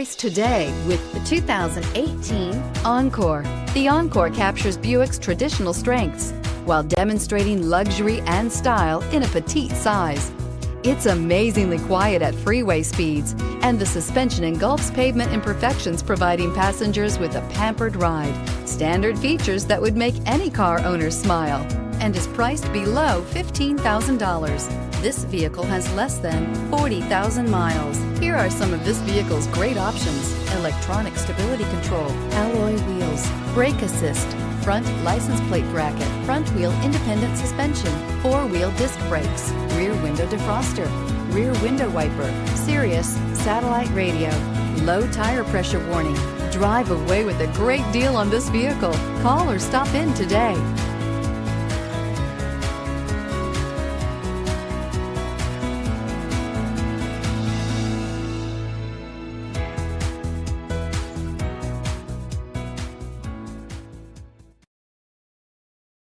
Today with the 2018 Encore. The Encore captures Buick's traditional strengths while demonstrating luxury and style in a petite size. It's amazingly quiet at freeway speeds, and the suspension engulfs pavement imperfections, providing passengers with a pampered ride. Standard features that would make any car owner smile, and is priced below $15,000. This vehicle has less than 40,000 miles. Here are some of this vehicle's great options: electronic stability control, alloy wheels, brake assist, front license plate bracket, front wheel independent suspension, four-wheel disc brakes, rear window defroster, rear window wiper, Sirius satellite radio, low tire pressure warning. Drive away with a great deal on this vehicle. Call or stop in today.